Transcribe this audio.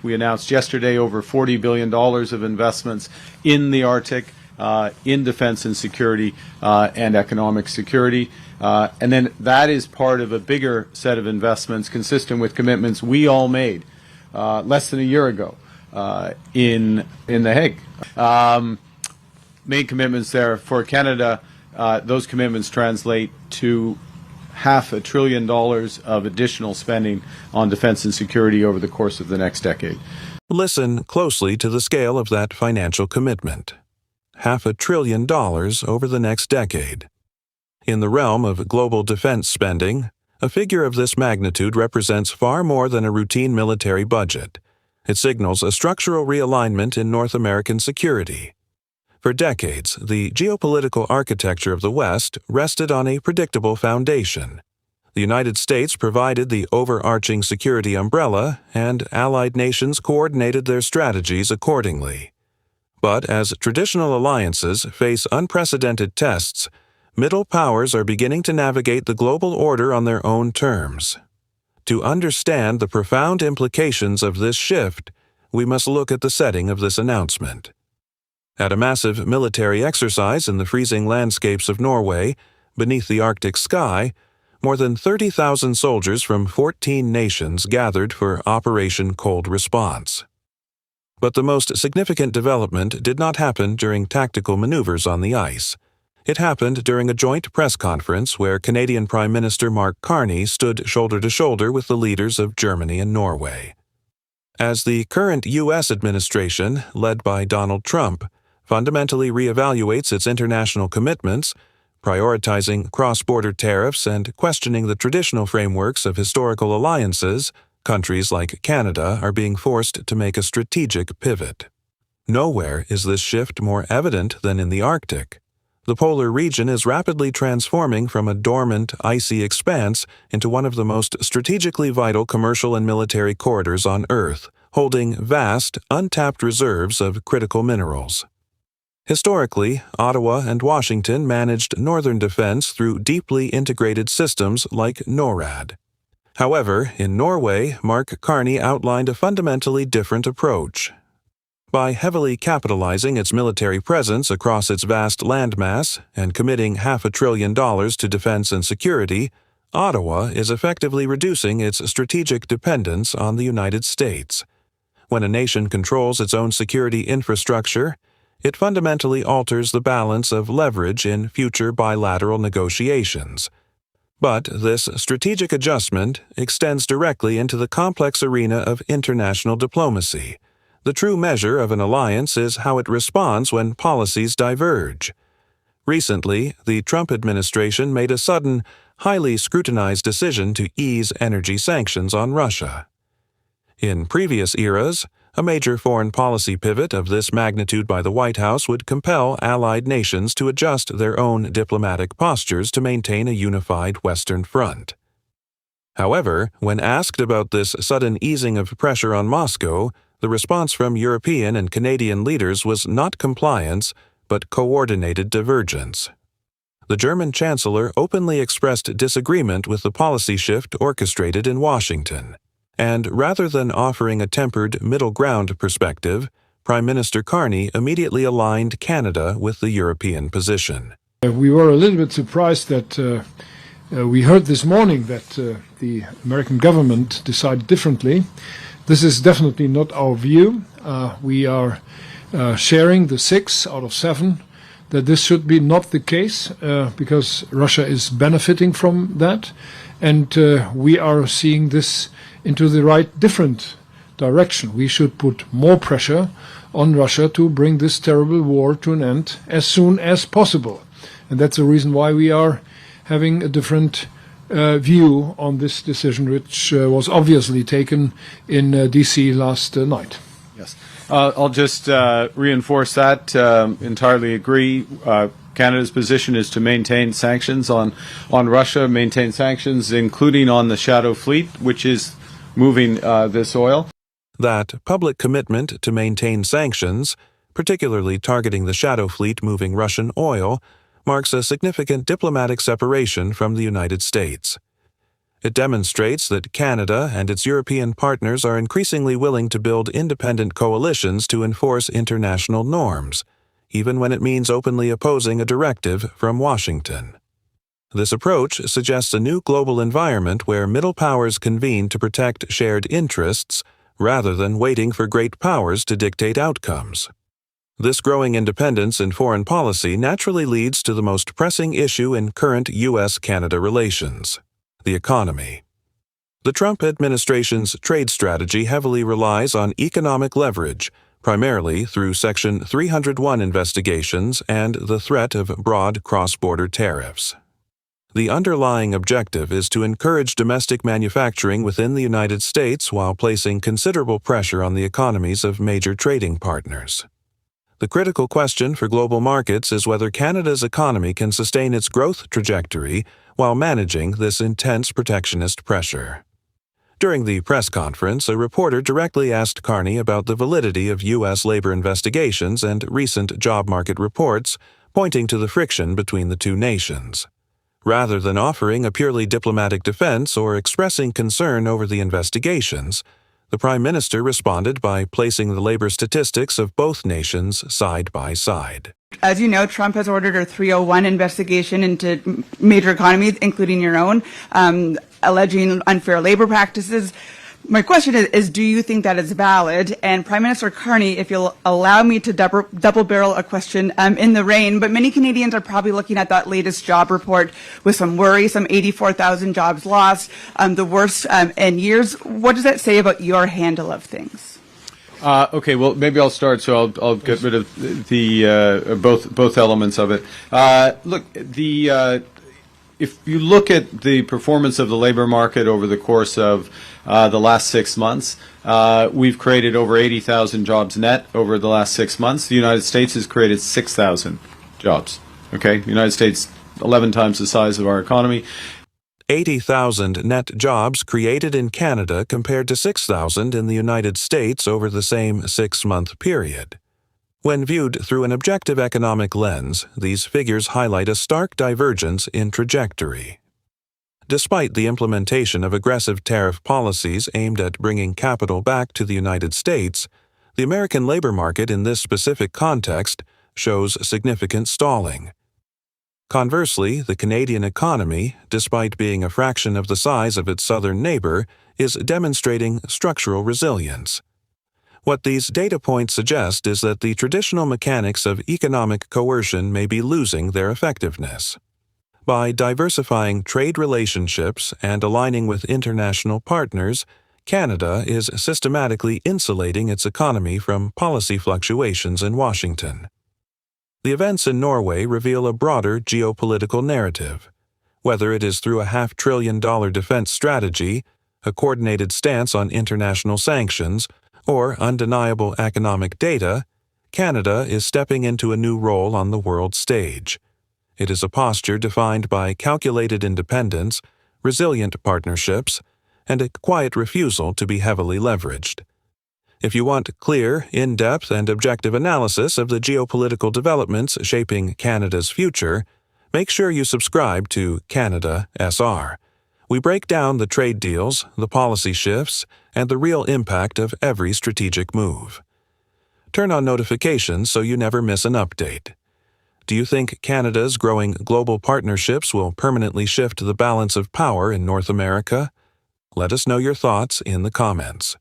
We announced yesterday over $40 billion of investments in the Arctic, in defense and security and economic security. And then that is part of a bigger set of investments consistent with commitments we all made less than a year ago in The Hague. Made commitments there for Canada. Those commitments translate to $500 billion of additional spending on defense and security over the course of the next decade. Listen closely to the scale of that financial commitment. $500 billion over the next decade. In the realm of global defense spending, a figure of this magnitude represents far more than a routine military budget. It signals a structural realignment in North American security. For decades, the geopolitical architecture of the West rested on a predictable foundation. The United States provided the overarching security umbrella, and allied nations coordinated their strategies accordingly. But as traditional alliances face unprecedented tests, middle powers are beginning to navigate the global order on their own terms. To understand the profound implications of this shift, we must look at the setting of this announcement. At a massive military exercise in the freezing landscapes of Norway, beneath the Arctic sky, more than 30,000 soldiers from 14 nations gathered for Operation Cold Response. But the most significant development did not happen during tactical maneuvers on the ice. It happened during a joint press conference where Canadian Prime Minister Mark Carney stood shoulder to shoulder with the leaders of Germany and Norway. As the current U.S. administration, led by Donald Trump, fundamentally reevaluates its international commitments, prioritizing cross-border tariffs and questioning the traditional frameworks of historical alliances, countries like Canada are being forced to make a strategic pivot. Nowhere is this shift more evident than in the Arctic. The polar region is rapidly transforming from a dormant, icy expanse into one of the most strategically vital commercial and military corridors on Earth, holding vast, untapped reserves of critical minerals. Historically, Ottawa and Washington managed northern defense through deeply integrated systems like NORAD. However, in Norway, Mark Carney outlined a fundamentally different approach. By heavily capitalizing its military presence across its vast landmass and committing $500 billion to defense and security, Ottawa is effectively reducing its strategic dependence on the United States. When a nation controls its own security infrastructure, it fundamentally alters the balance of leverage in future bilateral negotiations. But this strategic adjustment extends directly into the complex arena of international diplomacy. The true measure of an alliance is how it responds when policies diverge. Recently, the Trump administration made a sudden, highly scrutinized decision to ease energy sanctions on Russia. In previous eras, a major foreign policy pivot of this magnitude by the White House would compel allied nations to adjust their own diplomatic postures to maintain a unified Western front. However, when asked about this sudden easing of pressure on Moscow, the response from European and Canadian leaders was not compliance, but coordinated divergence. The German Chancellor openly expressed disagreement with the policy shift orchestrated in Washington. And rather than offering a tempered middle ground perspective, Prime Minister Carney immediately aligned Canada with the European position. We were a little bit surprised that we heard this morning that the American government decided differently. This is definitely not our view. We are sharing the 6 out of 7 that this should be not the case because Russia is benefiting from that. And we are seeing this into the right different direction. We should put more pressure on Russia to bring this terrible war to an end as soon as possible. And that's the reason why we are having a different view on this decision, which was obviously taken in D.C. last night. Yes. I'll just reinforce that. Entirely agree. Canada's position is to maintain sanctions on Russia, maintain sanctions including on the Shadow Fleet, which is moving this oil. That public commitment to maintain sanctions, particularly targeting the Shadow Fleet moving Russian oil, marks a significant diplomatic separation from the United States. It demonstrates that Canada and its European partners are increasingly willing to build independent coalitions to enforce international norms, even when it means openly opposing a directive from Washington. This approach suggests a new global environment where middle powers convene to protect shared interests rather than waiting for great powers to dictate outcomes. This growing independence in foreign policy naturally leads to the most pressing issue in current U.S.-Canada relations: the economy. The Trump administration's trade strategy heavily relies on economic leverage, primarily through Section 301 investigations and the threat of broad cross-border tariffs. The underlying objective is to encourage domestic manufacturing within the United States while placing considerable pressure on the economies of major trading partners. The critical question for global markets is whether Canada's economy can sustain its growth trajectory while managing this intense protectionist pressure. During the press conference, a reporter directly asked Carney about the validity of U.S. labor investigations and recent job market reports, pointing to the friction between the two nations. Rather than offering a purely diplomatic defense or expressing concern over the investigations, the Prime Minister responded by placing the labor statistics of both nations side by side. As you know, Trump has ordered a 301 investigation into major economies, including your own, alleging unfair labor practices. My question is, do you think that is valid? And Prime Minister Carney, if you'll allow me to double barrel a question in the rain, but many Canadians are probably looking at that latest job report with some worry, some 84,000 jobs lost, the worst in years. What does that say about your handle of things? Okay, well, maybe I'll start, so I'll get rid of the both elements of it. Look, if you look at the performance of the labor market over the course of the last 6 months, we've created over 80,000 jobs net over the last 6 months. The United States has created 6,000 jobs. Okay, the United States, 11 times the size of our economy. 80,000 net jobs created in Canada compared to 6,000 in the United States over the same 6-month period. When viewed through an objective economic lens, these figures highlight a stark divergence in trajectory. Despite the implementation of aggressive tariff policies aimed at bringing capital back to the United States, the American labor market in this specific context shows significant stalling. Conversely, the Canadian economy, despite being a fraction of the size of its southern neighbor, is demonstrating structural resilience. What these data points suggest is that the traditional mechanics of economic coercion may be losing their effectiveness. By diversifying trade relationships and aligning with international partners, Canada is systematically insulating its economy from policy fluctuations in Washington. The events in Norway reveal a broader geopolitical narrative. Whether it is through a $500 billion defense strategy, a coordinated stance on international sanctions, or undeniable economic data, Canada is stepping into a new role on the world stage. It is a posture defined by calculated independence, resilient partnerships, and a quiet refusal to be heavily leveraged. If you want clear, in-depth, and objective analysis of the geopolitical developments shaping Canada's future, make sure you subscribe to Canada SR. We break down the trade deals, the policy shifts, and the real impact of every strategic move. Turn on notifications so you never miss an update. Do you think Canada's growing global partnerships will permanently shift the balance of power in North America? Let us know your thoughts in the comments.